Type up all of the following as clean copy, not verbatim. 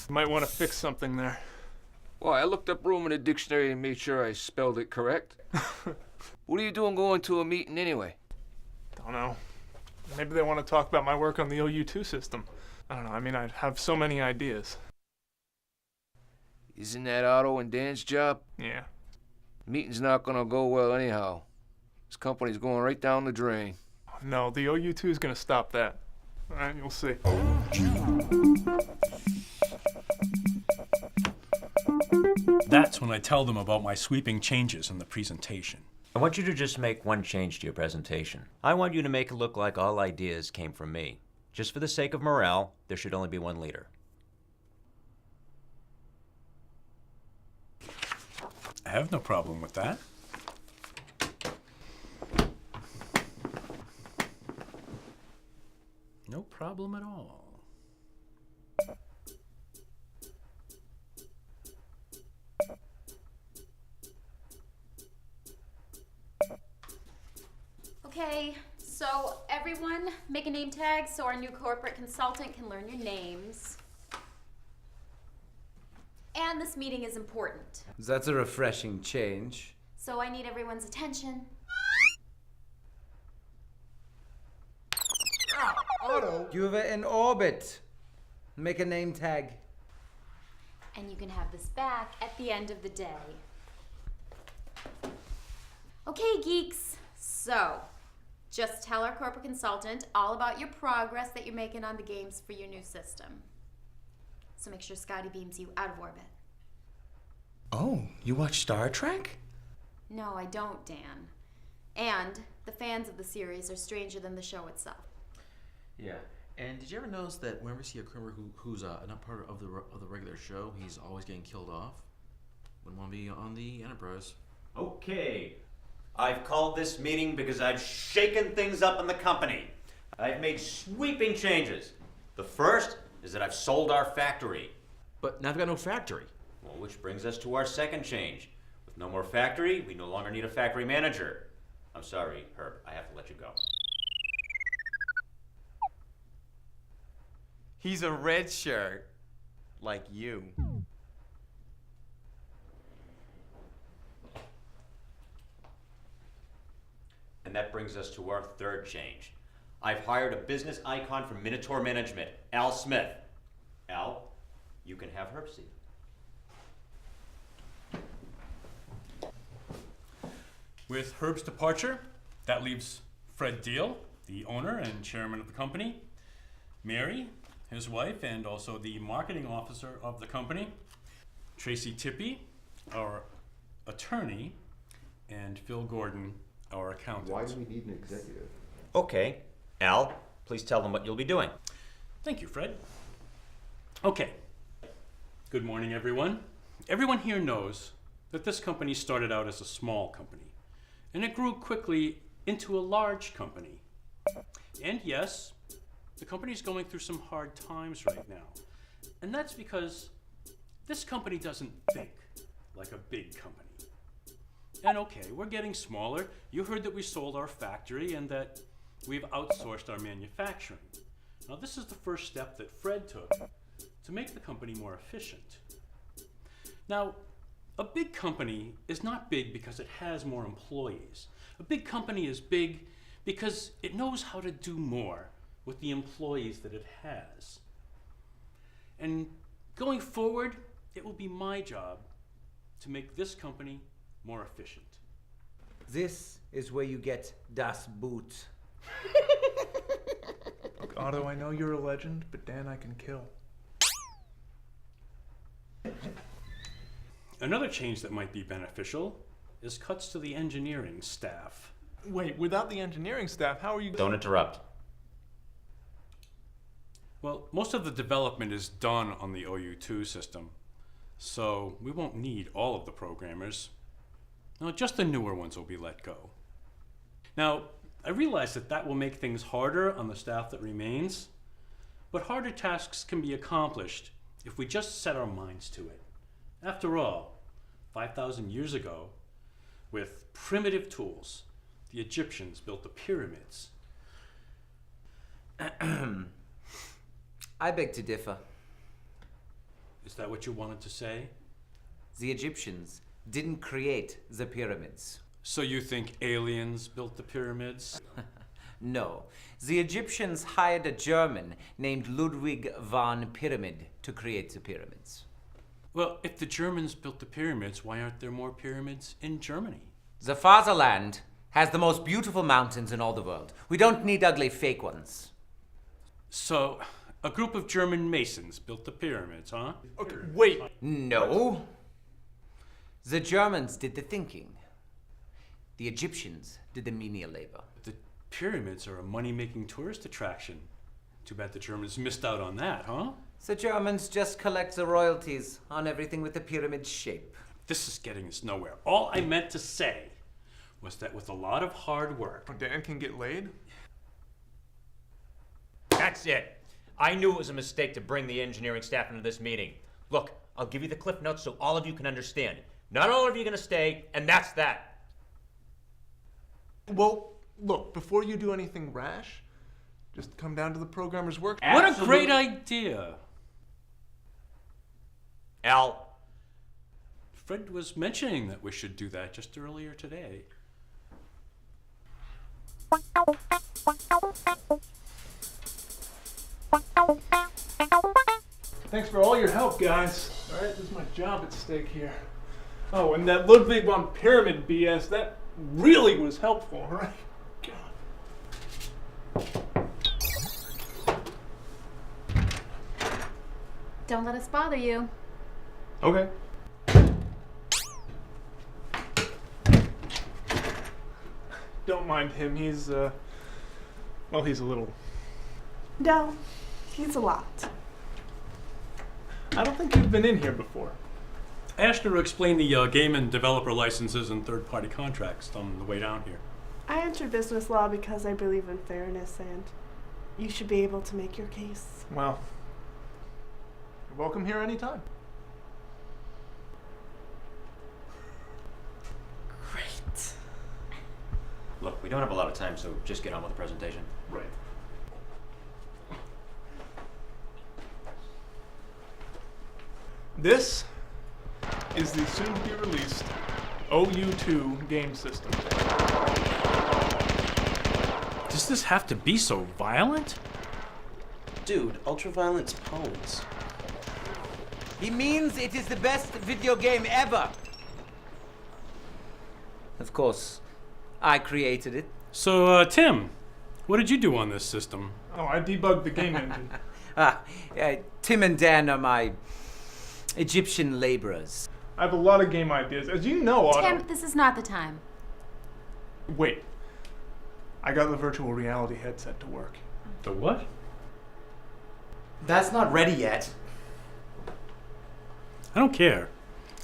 You might want to fix something there. Well, I looked up room in the dictionary and made sure I spelled it correct. What are you doing going to a meeting anyway? Don't know. Maybe they want to talk about my work on the OU2 system. I don't know, I mean, I have so many ideas. Isn't that Otto and Dan's job? Yeah. Meeting's not gonna go well anyhow. This company's going right down the drain. No, the OU2 is gonna stop that. Alright, you'll see. That's when I tell them about my sweeping changes in the presentation. I want you to just make one change to your presentation. I want you to make it look like all ideas came from me. Just for the sake of morale, there should only be one leader. I have no problem with that. No problem at all. Okay, so everyone make a name tag so our new corporate consultant can learn your names. And this meeting is important, That's a refreshing change. so I need everyone's attention. Otto! You were in orbit. Make a name tag. And you can have this back at the end of the day. Okay, geeks, so just tell our corporate consultant all about your progress that you're making on the games for your new system. So make sure Scotty beams you out of orbit. Oh, you watch Star Trek? No, I don't, Dan. And the fans of the series are stranger than the show itself. Yeah. And did you ever notice that whenever you see a crew member who's not part of the regular show, he's always getting killed off? Wouldn't want to be on the Enterprise. Okay. I've called this meeting because I've shaken things up in the company. I've made sweeping changes. The first is that I've sold our factory. But now I've got no factory. Well, which brings us to our second change. With no more factory, we no longer need a factory manager. I'm sorry, Herb, I have to let you go. He's a red shirt, like you. And that brings us to our third change. I've hired a business icon from Minotaur Management, Al Smith. Al, you can have Herb seat. With Herb's departure, that leaves Fred Deal, the owner and chairman of the company, Mary, his wife, and also the marketing officer of the company, Tracy Tippy, our attorney, and Phil Gordon, our accountant. Why do we need an executive? Okay. Al, please tell them what you'll be doing. Thank you, Fred. Okay. Good morning, everyone. Everyone here knows that this company started out as a small company, and it grew quickly into a large company. And yes, the company's going through some hard times right now. And that's because this company doesn't think like a big company. And okay, we're getting smaller. You heard that we sold our factory and that we've outsourced our manufacturing. Now this is the first step that Fred took to make the company more efficient. Now, a big company is not big because it has more employees. A big company is big because it knows how to do more with the employees that it has. And going forward, it will be my job to make this company more efficient. This is where you get Das Boot. Look, Otto, I know you're a legend, but Dan I can kill. Another change that might be beneficial is cuts to the engineering staff. Wait, without the engineering staff, how are you... Don't interrupt. Well, most of the development is done on the OU2 system, so we won't need all of the programmers. No, just the newer ones will be let go. Now, I realize that that will make things harder on the staff that remains, but harder tasks can be accomplished if we just set our minds to it. After all, 5,000 years ago, with primitive tools, the Egyptians built the pyramids. I beg to differ. Is that what you wanted to say? The Egyptians didn't create the pyramids. So you think aliens built the pyramids? No. The Egyptians hired a German named Ludwig von Pyramid to create the pyramids. Well, if the Germans built the pyramids, why aren't there more pyramids in Germany? The fatherland has the most beautiful mountains in all the world. We don't need ugly fake ones. So, a group of German masons built the pyramids, huh? Okay, wait. No. The Germans did the thinking. The Egyptians did the menial labor. The pyramids are a money-making tourist attraction. Too bad the Germans missed out on that, huh? The Germans just collect the royalties on everything with the pyramid shape. This is getting us nowhere. All I meant to say was that with a lot of hard work... Dan can get laid? That's it. I knew it was a mistake to bring the engineering staff into this meeting. Look, I'll give you the cliff notes so all of you can understand. Not all of you are going to stay, and that's that. Well, look, before you do anything rash, just come down to the programmer's work. What a great idea! Al, Fred was mentioning that we should do that just earlier today. Thanks for all your help, guys. All right, there's my job at stake here. Oh, and that Ludwig von Pyramid BS, that really was helpful, right? God. Don't let us bother you. Okay. Don't mind him. He's a little... No, he's a lot. I don't think you've been in here before. I asked her to explain the game and developer licenses and third-party contracts on the way down here. I entered business law because I believe in fairness and you should be able to make your case. Well, you're welcome here anytime. Great. look, we don't have a lot of time, so just get on with the presentation. Right. This is the soon-to-be-released OU2 game system. Does this have to be so violent? Dude, ultraviolence phones. He means it is the best video game ever. Of course, I created it. So, Tim, what did you do on this system? Oh, I debugged the game engine. Tim and Dan are my Egyptian laborers. I have a lot of game ideas. As you know, Otto... Tim, this is not the time. Wait. I got the virtual reality headset to work. The what? That's not ready yet. I don't care.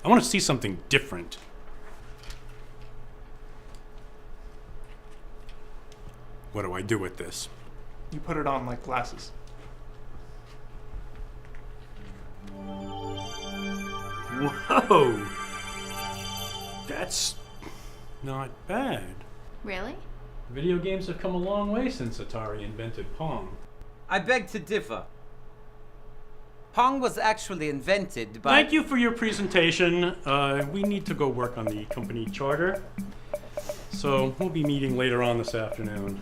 I want to see something different. What do I do with this? You put it on like glasses. Whoa! That's not bad. Really? Video games have come a long way since Atari invented Pong. I beg to differ. Pong was actually invented by... Thank you for your presentation. We need to go work on the company charter. So we'll be meeting later on this afternoon.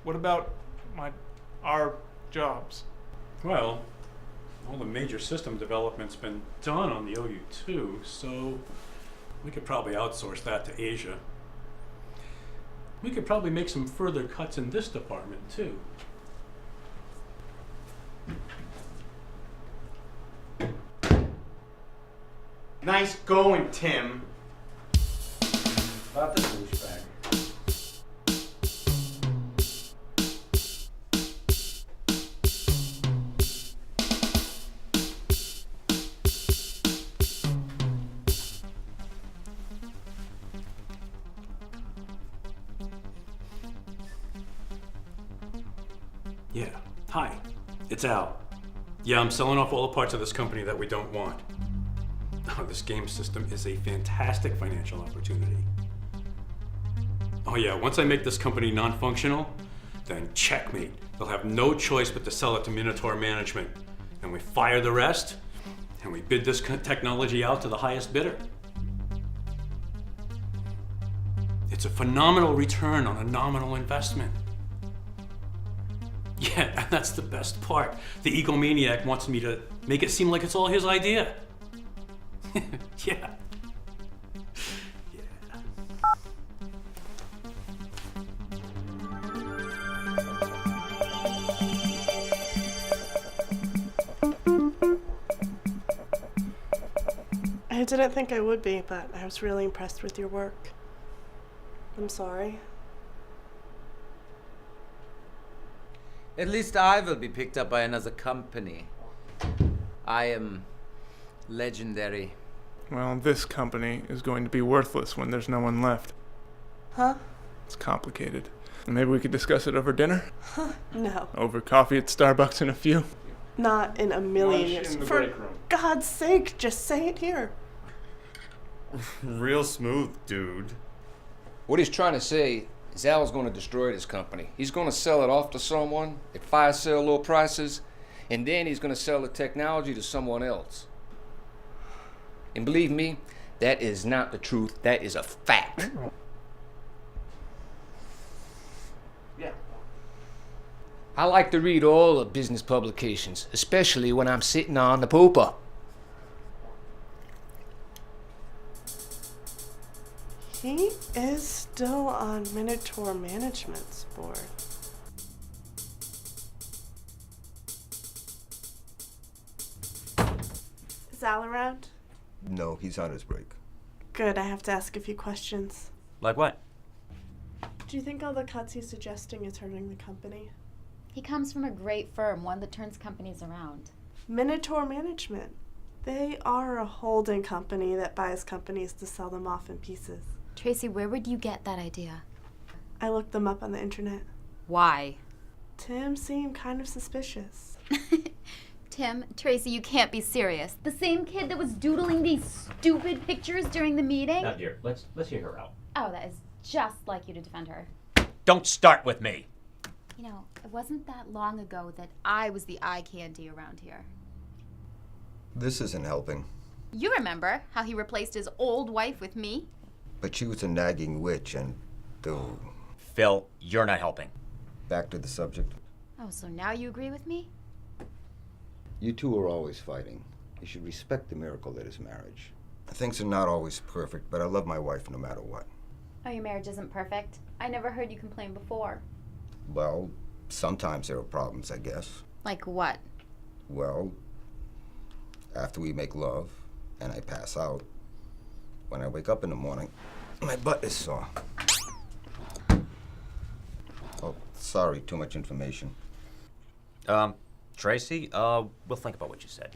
What about our jobs? Well, all the major system development's been done on the OU2, so we could probably outsource that to Asia. We could probably make some further cuts in this department, too. Nice going, Tim. About the douchebag. Yeah. Hi. It's Al. Yeah, I'm selling off all the parts of this company that we don't want. Oh, this game system is a fantastic financial opportunity. Oh yeah, once I make this company non-functional, then checkmate. They'll have no choice but to sell it to Minotaur Management. and we fire the rest, and we bid this technology out to the highest bidder. It's a phenomenal return on a nominal investment. Yeah, and that's the best part. The egomaniac wants me to make it seem like it's all his idea. Yeah. I didn't think I would be, but I was really impressed with your work. I'm sorry. At least I will be picked up by another company. I am legendary. Well, this company is going to be worthless when there's no one left. Huh? It's complicated. Maybe we could discuss it over dinner? No. Over coffee at Starbucks in a few? Not in a million Lunch years. in the For break room. God's sake, just say it here. Real smooth, dude. What he's trying to say is Al's going to destroy this company. He's going to sell it off to someone at fire sale low prices, and then he's going to sell the technology to someone else. And believe me, that is not the truth. That is a fact. Yeah. I like to read all the business publications, especially when I'm sitting on the pooper. He is still on Minotaur Management's board. Is Al around? No, he's on his break. Good, I have to ask a few questions. Like what? Do you think all the cuts he's suggesting is hurting the company? He comes from a great firm, one that turns companies around. Minotaur Management. They are a holding company that buys companies to sell them off in pieces. Tracy, where would you get that idea? I looked them up on the internet. Why? Tim seemed kind of suspicious. Tim, Tracy, you can't be serious. The same kid that was doodling these stupid pictures during the meeting? Now, dear, let's hear her out. Oh, that is just like you to defend her. Don't start with me. You know, it wasn't that long ago that I was the eye candy around here. This isn't helping. You remember how he replaced his old wife with me? But she was a nagging witch and... Phil, you're not helping. Back to the subject. Oh, so now you agree with me? You two are always fighting. You should respect the miracle that is marriage. Things are not always perfect, but I love my wife no matter what. Oh, your marriage isn't perfect. I never heard you complain before. Well, sometimes there are problems, I guess. Like what? Well, after we make love and I pass out, when I wake up in the morning, my butt is sore. Oh, sorry, too much information. Tracy, we'll think about what you said.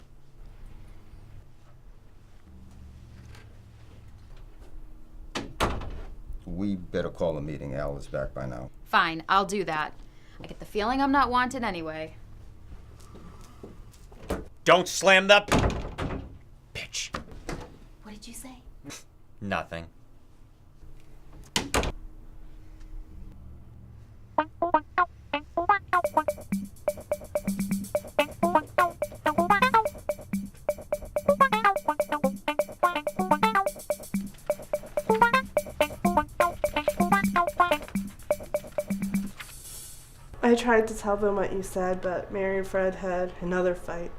We better call a meeting. Al is back by now. Fine, I'll do that. I get the feeling I'm not wanted anyway. Don't slam the bitch. What did you say? Nothing. I tried to tell them what you said, but Mary and Fred had another fight.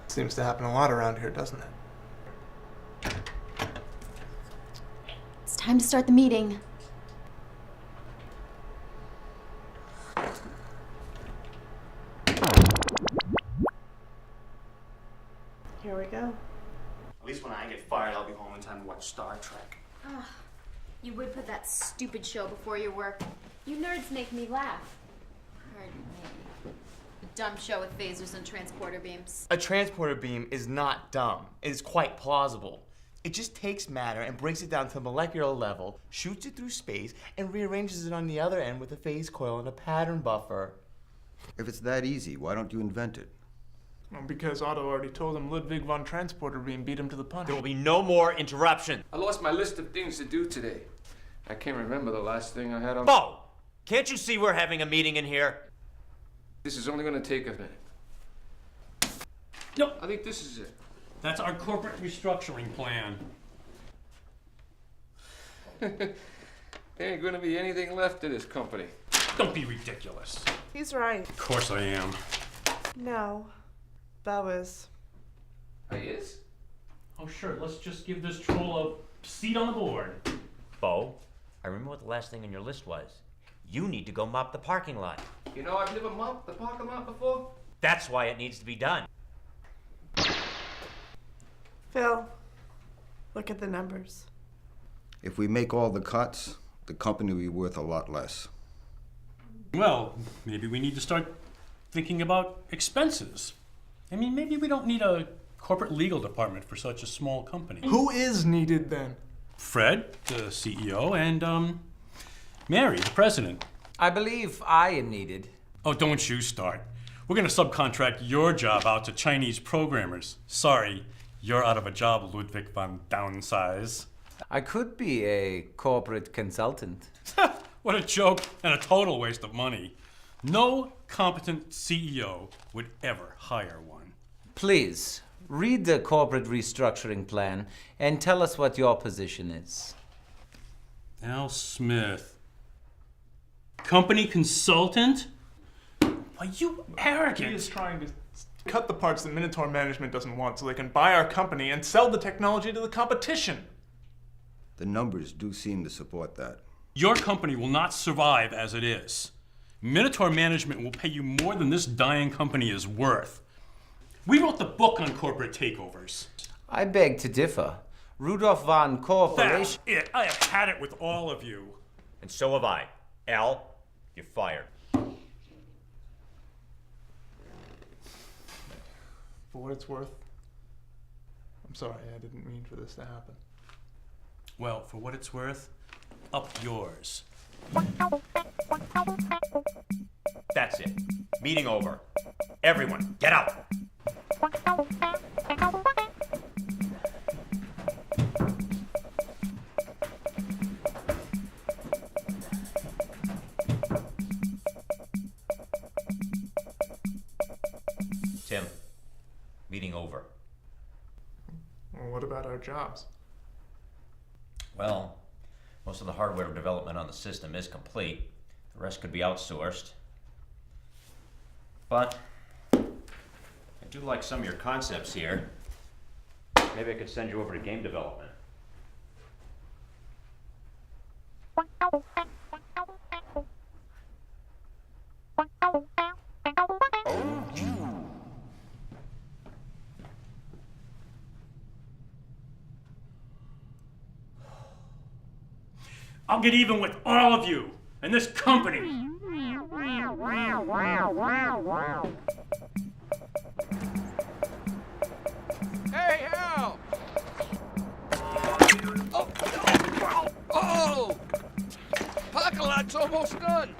Seems to happen a lot around here, doesn't it? It's time to start the meeting. Here we go. At least when I get fired, I'll be home in time to watch Star Trek. Oh, you would put that stupid show before your work. You nerds make me laugh. Pardon me. A dumb show with phasers and transporter beams. A transporter beam is not dumb. It is quite plausible. It just takes matter and breaks it down to the molecular level, shoots it through space, and rearranges it on the other end with a phase coil and a pattern buffer. If it's that easy, why don't you invent it? Well, because Otto already told him Ludwig von Transporter Beam beat him to the punch. There will be no more interruption. I lost my list of things to do today. I can't remember the last thing I had on. Bo! Can't you see we're having a meeting in here? This is only going to take a minute. No, I think this is it. that's our corporate restructuring plan. There ain't gonna be anything left of this company. Don't be ridiculous. He's right. Of course I am. No. Bo is. He is? Oh, sure. Let's just give this troll a seat on the board. Bo, I remember what the last thing on your list was. You need to go mop the parking lot. You know, I've never mopped the parking lot before. That's why it needs to be done. Phil, look at the numbers. If we make all the cuts, the company will be worth a lot less. Well, maybe we need to start thinking about expenses. I mean, maybe we don't need a corporate legal department for such a small company. Who is needed then? Fred, the CEO, and Mary, the president. I believe I am needed. Oh, don't you start. We're gonna subcontract your job out to Chinese programmers. Sorry, you're out of a job, Ludwig von Downsize. I could be a corporate consultant. What a joke and a total waste of money. No competent CEO would ever hire one. Please, read the corporate restructuring plan and tell us what your position is. Al Smith. Company consultant? Why, you arrogant. He is trying to cut the parts that Minotaur management doesn't want so they can buy our company and sell the technology to the competition. The numbers do seem to support that. Your company will not survive as it is. Minotaur management will pay you more than this dying company is worth. We wrote the book on corporate takeovers. I beg to differ. Rudolph von Corporation. That's it. I have had it with all of you. And so have I. Al, you're fired. For what it's worth, I'm sorry, I didn't mean for this to happen. Well, for what it's worth, up yours. That's it. Meeting over. Everyone, get out. Tim, meeting over. Well, what about our jobs? Well, most of the hardware development on the system is complete. The rest could be outsourced. But I do like some of your concepts here. Maybe I could send you over to game development. I'll get even with all of you and this company. Hey, Al! Oh! Parking lot's almost done.